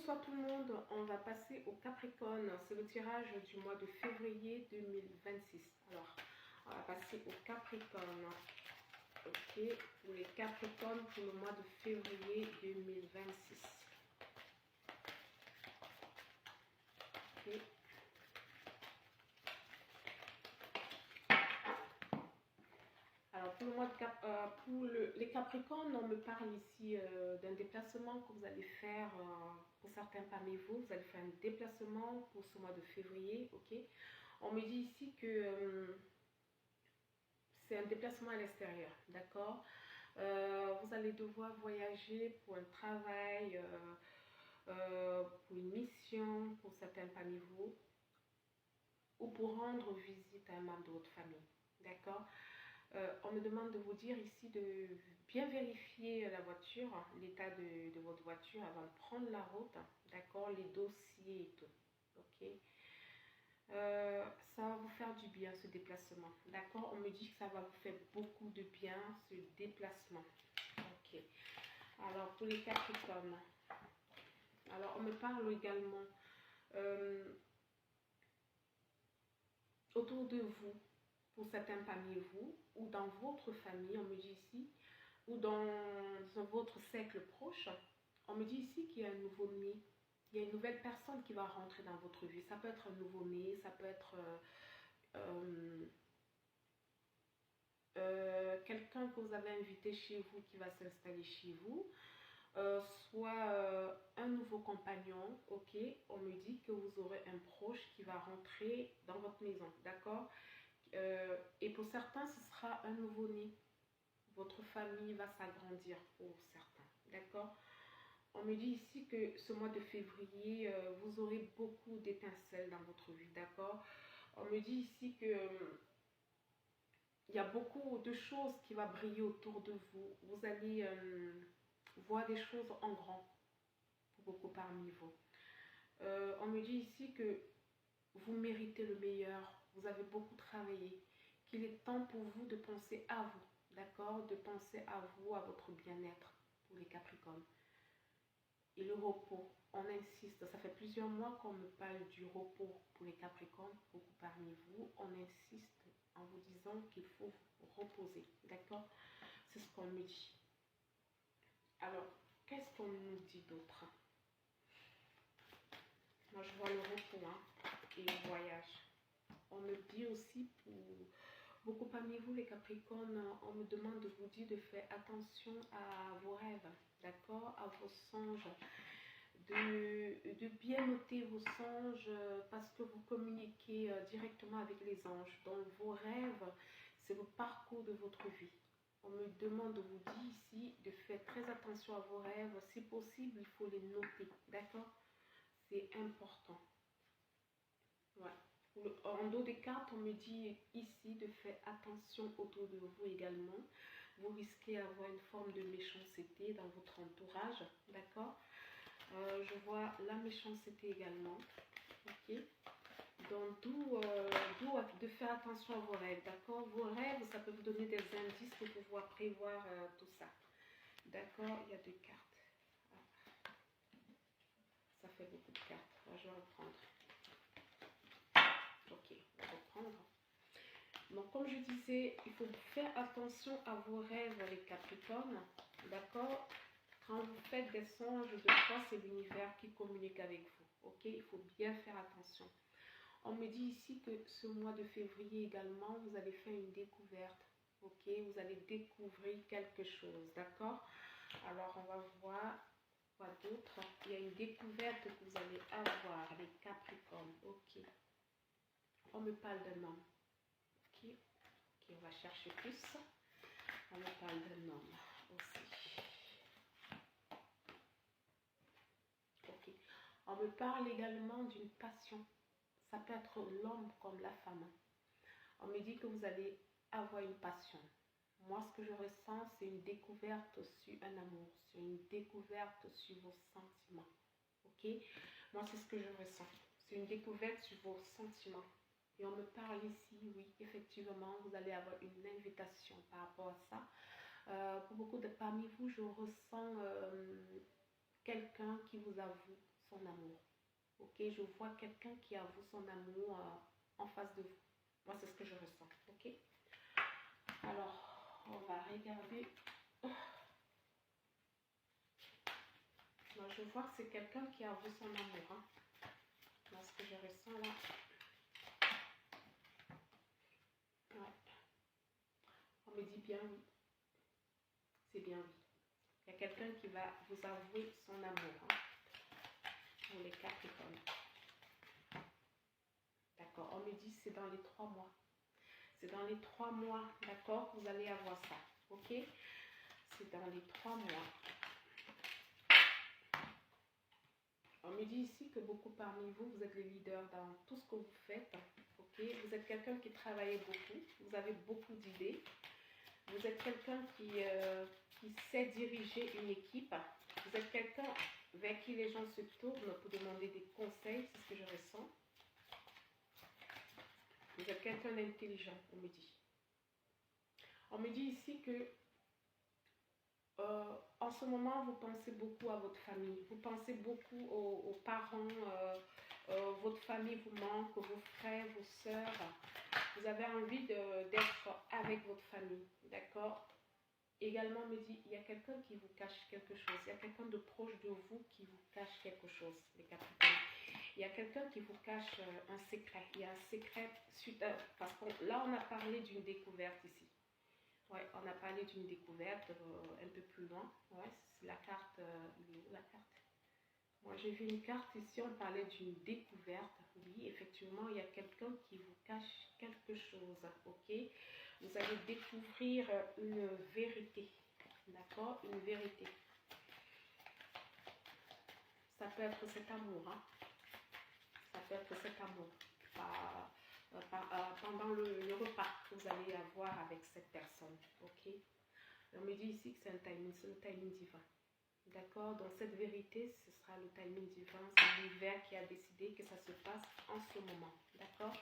Bonsoir tout le monde, on va passer au Capricorne, c'est le tirage du mois de février 2026. Alors, on va passer au Capricorne. Ok, pour les Capricornes pour le mois de février 2026. Ok. Alors, pour le mois de les Capricornes, on me parle ici d'un déplacement que vous allez faire pour certains parmi vous. Vous allez faire un déplacement pour ce mois de février, ok. On me dit ici que c'est un déplacement à l'extérieur, d'accord. Vous allez devoir voyager pour un travail, pour une mission, pour certains parmi vous, ou pour rendre visite à un membre de votre famille, d'accord. On me demande de vous dire ici de bien vérifier la voiture, l'état de votre voiture avant de prendre la route, d'accord, les dossiers et tout, ok. Ça va vous faire du bien ce déplacement, d'accord. On me dit que ça va vous faire beaucoup de bien ce déplacement, ok. Alors pour les Capricornes, alors on me parle également autour de vous, pour certains parmi vous, ou dans votre famille, on me dit ici, ou dans votre cercle proche, on me dit ici qu'il y a un nouveau-né, il y a une nouvelle personne qui va rentrer dans votre vie. Ça peut être un nouveau-né, ça peut être quelqu'un que vous avez invité chez vous qui va s'installer chez vous, soit un nouveau compagnon, ok. On me dit que vous aurez un proche qui va rentrer dans votre maison, d'accord. Et pour certains, ce sera un nouveau-né. Votre famille va s'agrandir pour certains, d'accord. On me dit ici que ce mois de février, vous aurez beaucoup d'étincelles dans votre vie, d'accord. On me dit ici que il y a beaucoup de choses qui vont briller autour de vous. Vous allez voir des choses en grand pour beaucoup parmi vous. On me dit ici que vous méritez le meilleur. Vous avez beaucoup travaillé. Qu'il est temps pour vous de penser à vous, d'accord, de penser à vous, à votre bien-être pour les Capricornes. Et le repos, on insiste, ça fait plusieurs mois qu'on me parle du repos pour les Capricornes, beaucoup parmi vous, on insiste en vous disant qu'il faut vous reposer, d'accord. C'est ce qu'on me dit. Alors, qu'est-ce qu'on nous dit d'autre? Moi, je vois le repos et le voyage. On me dit aussi, pour beaucoup parmi vous, les Capricornes, on me demande de vous dire de faire attention à vos rêves, d'accord, à vos songes, de bien noter vos songes parce que vous communiquez directement avec les anges. Donc, vos rêves, c'est le parcours de votre vie. On me demande de vous dire ici de faire très attention à vos rêves. Si possible, il faut les noter, d'accord. C'est important. Ouais. En dos des cartes, on me dit ici de faire attention autour de vous également. Vous risquez d'avoir une forme de méchanceté dans votre entourage, d'accord. Je vois la méchanceté également, ok. Donc, d'où de faire attention à vos rêves, d'accord. Vos rêves, ça peut vous donner des indices pour pouvoir prévoir tout ça, d'accord. Il y a deux cartes. Ça fait beaucoup de cartes. Là, je vais reprendre. Ok, on va reprendre. Donc, comme je disais, il faut faire attention à vos rêves, les Capricornes, d'accord. Quand vous faites des songes, de fois, c'est l'univers qui communique avec vous, ok. Il faut bien faire attention. On me dit ici que ce mois de février également, vous allez faire une découverte, ok. Vous allez découvrir quelque chose, d'accord. Alors, on va voir quoi d'autre. Il y a une découverte que vous allez avoir, les Capricornes, ok. On me parle d'un homme, ok. Ok, on va chercher plus. On me parle d'un homme aussi. Ok. On me parle également d'une passion. Ça peut être l'homme comme la femme. On me dit que vous allez avoir une passion. Moi, ce que je ressens, c'est une découverte sur un amour, c'est une découverte sur vos sentiments. Ok? Moi, c'est ce que je ressens. C'est une découverte sur vos sentiments. Et on me parle ici, oui, effectivement, vous allez avoir une invitation par rapport à ça. Pour beaucoup de parmi vous, je ressens quelqu'un qui vous avoue son amour. Ok, je vois quelqu'un qui avoue son amour en face de vous. Moi, c'est ce que je ressens. Ok. Alors, on va regarder. Moi, je vois que c'est quelqu'un qui avoue son amour. Hein. Moi, ce que je ressens là. Ouais. On me dit bien oui. C'est bien oui. Il y a quelqu'un qui va vous avouer son amour. Hein, pour les Capricornes. D'accord. On me dit c'est dans les 3 mois. C'est dans les 3 mois, d'accord, vous allez avoir ça. Ok. C'est dans les 3 mois. On me dit ici que beaucoup parmi vous, vous êtes les leaders dans tout ce que vous faites. Ok. Vous êtes quelqu'un qui travaille beaucoup. Vous avez beaucoup d'idées. Vous êtes quelqu'un qui sait diriger une équipe. Vous êtes quelqu'un vers qui les gens se tournent pour demander des conseils. C'est ce que je ressens. Vous êtes quelqu'un d'intelligent, on me dit. On me dit ici que en ce moment, vous pensez beaucoup à votre famille. Vous pensez beaucoup aux parents. Votre famille vous manque, vos frères, vos sœurs. Vous avez envie d'être avec votre famille. D'accord? Également, on me dit, il y a quelqu'un qui vous cache quelque chose. Il y a quelqu'un de proche de vous qui vous cache quelque chose, les Capricornes. Il y a quelqu'un qui vous cache un secret. Il y a un secret suite à... Parce que là, on a parlé d'une découverte ici. Ouais, on a parlé d'une découverte un peu plus loin. Ouais, c'est la carte. La carte. Moi, j'ai vu une carte ici, on parlait d'une découverte. Oui, effectivement, il y a quelqu'un qui vous cache quelque chose. Ok, vous allez découvrir une vérité. D'accord, une vérité. Ça peut être cet amour. Hein. Ça peut être cet amour. Pendant le repas que vous allez avoir avec cette personne. Ok. On me dit ici que c'est un timing, c'est le timing divin. D'accord. Donc cette vérité, ce sera le timing divin. C'est l'univers qui a décidé que ça se passe en ce moment. D'accord.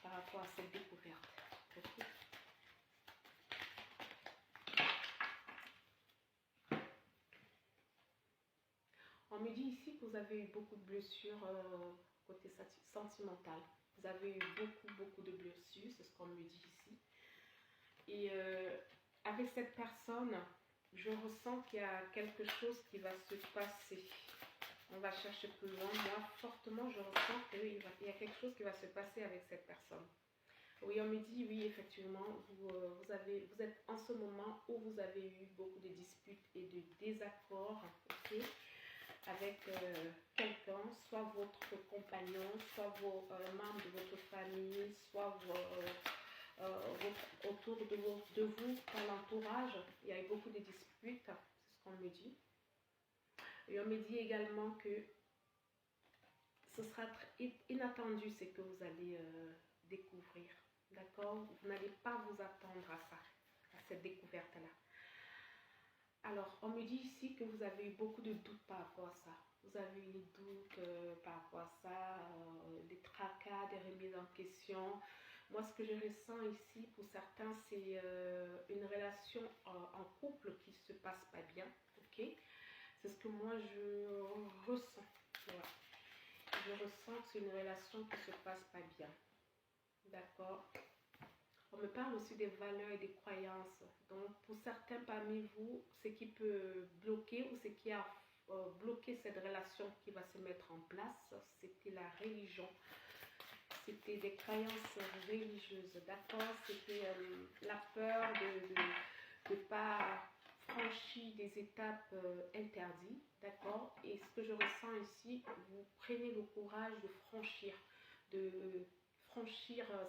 Par rapport à cette découverte. Ok. On me dit ici que vous avez eu beaucoup de blessures côté sentimental. Vous avez eu beaucoup de blessures, c'est ce qu'on me dit ici. Et avec cette personne, je ressens qu'il y a quelque chose qui va se passer. On va chercher plus loin. Moi, fortement, je ressens qu'il y a quelque chose qui va se passer avec cette personne. Oui, on me dit, oui, effectivement, vous êtes en ce moment où vous avez eu beaucoup de disputes et de désaccords, ok, avec quelqu'un, soit votre compagnon, soit vos membres de votre famille, soit autour de vous, dans l'entourage. Il y a eu beaucoup de disputes, c'est ce qu'on me dit. Et on me dit également que ce sera inattendu ce que vous allez découvrir. D'accord? Vous n'allez pas vous attendre à ça, à cette découverte-là. Alors, on me dit ici que vous avez eu beaucoup de doutes par rapport à ça. Vous avez eu des doutes par rapport à ça, des tracas, des remises en question. Moi, ce que je ressens ici, pour certains, c'est une relation en couple qui ne se passe pas bien. Ok? C'est ce que moi, je ressens. Voilà. Je ressens que c'est une relation qui ne se passe pas bien. D'accord? On me parle aussi des valeurs et des croyances. Donc, pour certains parmi vous, ce qui peut bloquer ou ce qui a bloqué cette relation qui va se mettre en place, c'était la religion. C'était des croyances religieuses, d'accord? C'était la peur de ne pas franchir des étapes interdites, d'accord? Et ce que je ressens ici, vous prenez le courage de franchir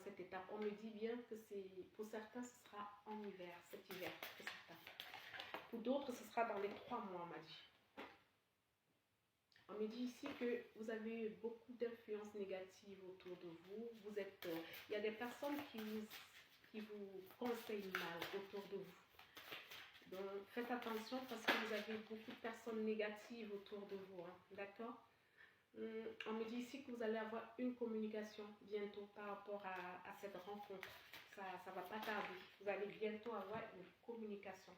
cette étape. On me dit bien que pour certains, ce sera en hiver, cet hiver, pour certains. Pour d'autres, ce sera dans les 3 mois, on m'a dit. On me dit ici que vous avez eu beaucoup d'influences négatives autour de vous. Il y a des personnes qui vous conseillent mal autour de vous. Donc, faites attention parce que vous avez beaucoup de personnes négatives autour de vous. Hein, d'accord? On me dit ici que vous allez avoir une communication bientôt par rapport à cette rencontre. Ça ne va pas tarder. Vous allez bientôt avoir une communication.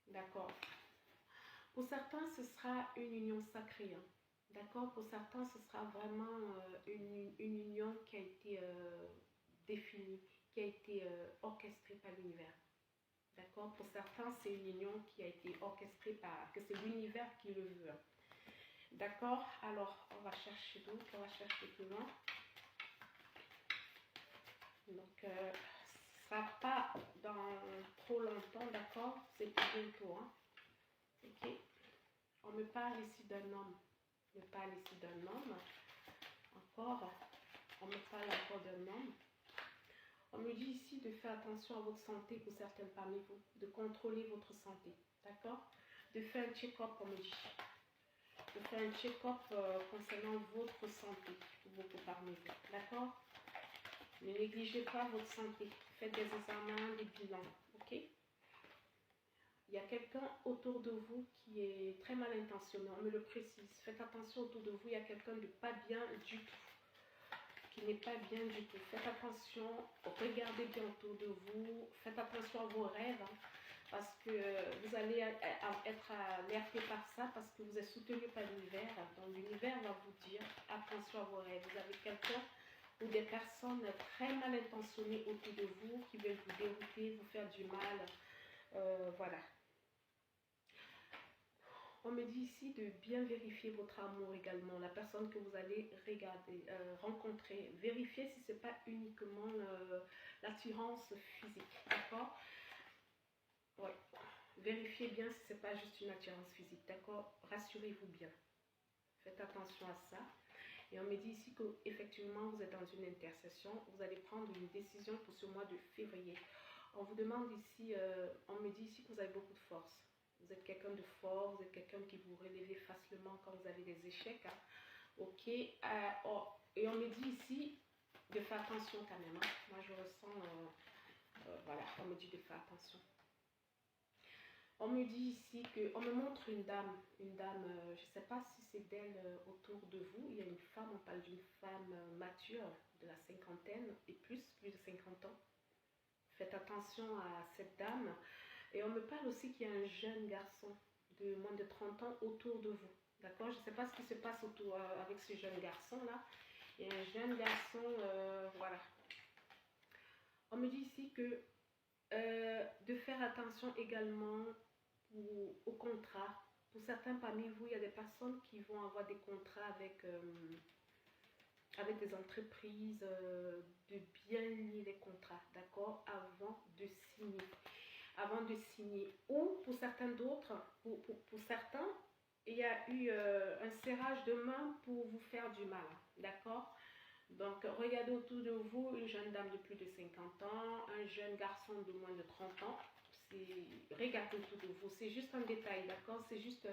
D'accord. Pour certains, ce sera une union sacrée. Hein. D'accord? Pour certains, ce sera vraiment une union qui a été définie, qui a été orchestrée par l'univers. D'accord? Pour certains, c'est une union qui a été orchestrée par, que c'est l'univers qui le veut. D'accord? Alors, on va chercher d'autres, on va chercher plus loin. Donc, ce ne sera pas dans trop longtemps, d'accord? C'est pour bientôt. Hein? Ok? On me parle ici d'un homme. On me parle ici d'un homme. Encore, on me parle encore d'un homme. On me dit ici de faire attention à votre santé pour certaines parmi vous, de contrôler votre santé, d'accord? De faire un check-up, on me dit. De faire un check-up concernant votre santé pour beaucoup parmi vous, d'accord? Ne négligez pas votre santé. Faites des examens, des bilans, ok? Il y a quelqu'un autour de vous qui est très mal intentionné, on me le précise. Faites attention autour de vous, il y a quelqu'un de pas bien du tout. Qui n'est pas bien du tout. Faites attention, regardez bien autour de vous, faites attention à vos rêves, hein, parce que vous allez être alerté par ça, parce que vous êtes soutenu par l'univers. Donc l'univers va vous dire attention à vos rêves. Vous avez quelqu'un ou des personnes très mal intentionnées autour de vous qui veulent vous dérouter, vous faire du mal. Voilà. On me dit ici de bien vérifier votre amour également, la personne que vous allez regarder, rencontrer. Vérifiez si ce n'est pas uniquement l'attirance physique, d'accord? Ouais. Vérifiez bien si ce n'est pas juste une attirance physique, d'accord? Rassurez-vous bien. Faites attention à ça. Et on me dit ici qu'effectivement, vous êtes dans une intercession. Vous allez prendre une décision pour ce mois de février. On vous demande ici, on me dit ici que vous avez beaucoup de force. Vous êtes quelqu'un de fort, vous êtes quelqu'un qui vous relève facilement quand vous avez des échecs. Hein. Ok. Et on me dit ici de faire attention quand même. Hein. Moi, je ressens, voilà, on me dit de faire attention. On me dit ici on me montre une dame, je ne sais pas si c'est d'elle autour de vous. Il y a une femme, on parle d'une femme mature de la cinquantaine et plus de 50 ans. Faites attention à cette dame. Et on me parle aussi qu'il y a un jeune garçon de moins de 30 ans autour de vous. D'accord? Je ne sais pas ce qui se passe autour avec ce jeune garçon-là. Il y a un jeune garçon, voilà. On me dit ici que de faire attention également au contrat. Pour certains parmi vous, il y a des personnes qui vont avoir des contrats avec, avec des entreprises, de bien lier les contrats, d'accord, avant de signer. Avant de signer. Ou pour certains d'autres, pour certains, il y a eu un serrage de main pour vous faire du mal, d'accord? Donc, regardez autour de vous une jeune dame de plus de 50 ans, un jeune garçon de moins de 30 ans. Regardez autour de vous, c'est juste un détail, d'accord? C'est juste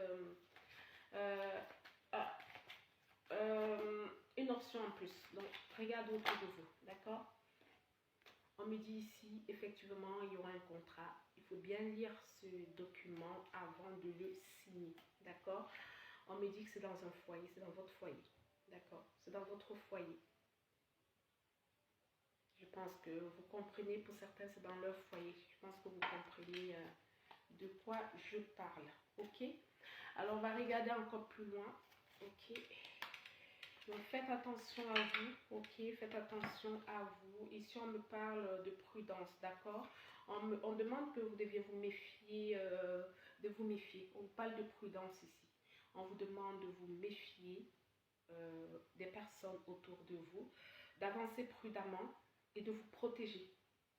une option en plus. Donc, regardez autour de vous, d'accord? On me dit ici, effectivement, il y aura un contrat. Il faut bien lire ce document avant de le signer, d'accord? On me dit que c'est dans un foyer, c'est dans votre foyer, d'accord? C'est dans votre foyer. Je pense que vous comprenez, pour certains, c'est dans leur foyer. Je pense que vous comprenez de quoi je parle, ok? Alors, on va regarder encore plus loin, ok? Donc, faites attention à vous, ok? Faites attention à vous. Ici, on me parle de prudence, d'accord? On demande que vous deviez vous méfier, de vous méfier. On parle de prudence ici. On vous demande de vous méfier des personnes autour de vous, d'avancer prudemment et de vous protéger,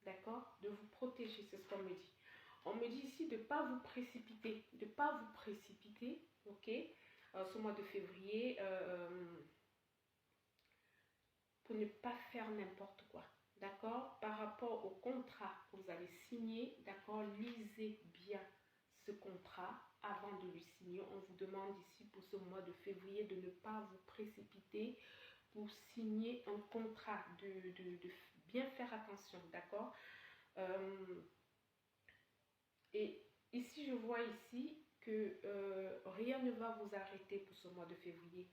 d'accord? De vous protéger, c'est ce qu'on me dit. On me dit ici de ne pas vous précipiter, ok? Ce mois de février, pour ne pas faire n'importe quoi, d'accord? Par rapport au contrat que vous allez signer, d'accord? Lisez bien ce contrat avant de le signer. On vous demande ici pour ce mois de février de ne pas vous précipiter pour signer un contrat, de bien faire attention, d'accord? Et ici, je vois ici que rien ne va vous arrêter pour ce mois de février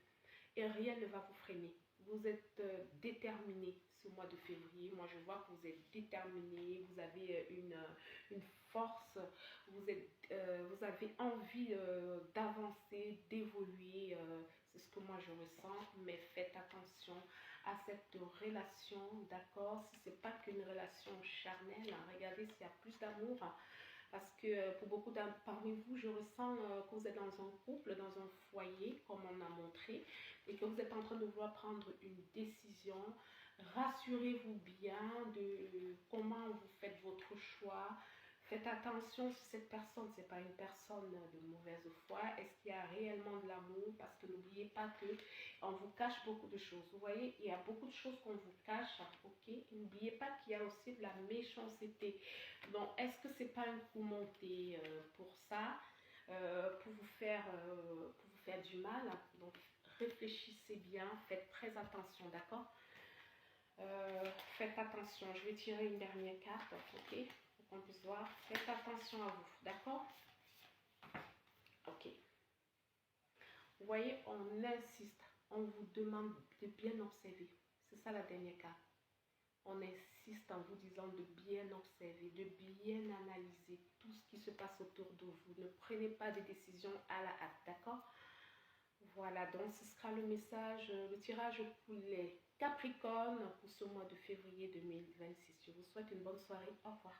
et rien ne va vous freiner. vous êtes déterminé ce mois de février. Moi, je vois que vous êtes déterminé, vous avez une force, vous avez envie d'avancer, d'évoluer. C'est ce que moi je ressens, mais faites attention à cette relation, d'accord? Si c'est pas qu'une relation charnelle, hein, regardez s'il y a plus d'amour. Parce que pour beaucoup parmi vous, je ressens que vous êtes dans un couple, dans un foyer, comme on a montré, et que vous êtes en train de vouloir prendre une décision. Rassurez-vous bien de comment vous faites votre choix. Faites attention si cette personne, c'est pas une personne de mauvaise foi. Est-ce qu'il y a réellement de l'amour? Parce que n'oubliez pas que on vous cache beaucoup de choses. Vous voyez, il y a beaucoup de choses qu'on vous cache, ok? N'oubliez pas qu'il y a aussi de la méchanceté. Donc, est-ce que c'est pas un coup monté pour ça, pour vous faire du mal? Donc, réfléchissez bien, faites très attention, d'accord? Faites attention. Je vais tirer une dernière carte, ok? Pour qu'on puisse voir. Faites attention à vous, d'accord? Ok. Vous voyez, on insiste, on vous demande de bien observer. C'est ça la dernière carte. On insiste en vous disant de bien observer, de bien analyser tout ce qui se passe autour de vous. Ne prenez pas de décisions à la hâte, d'accord? Voilà, donc ce sera le message, le tirage pour les Capricornes pour ce mois de février 2026. Je vous souhaite une bonne soirée. Au revoir.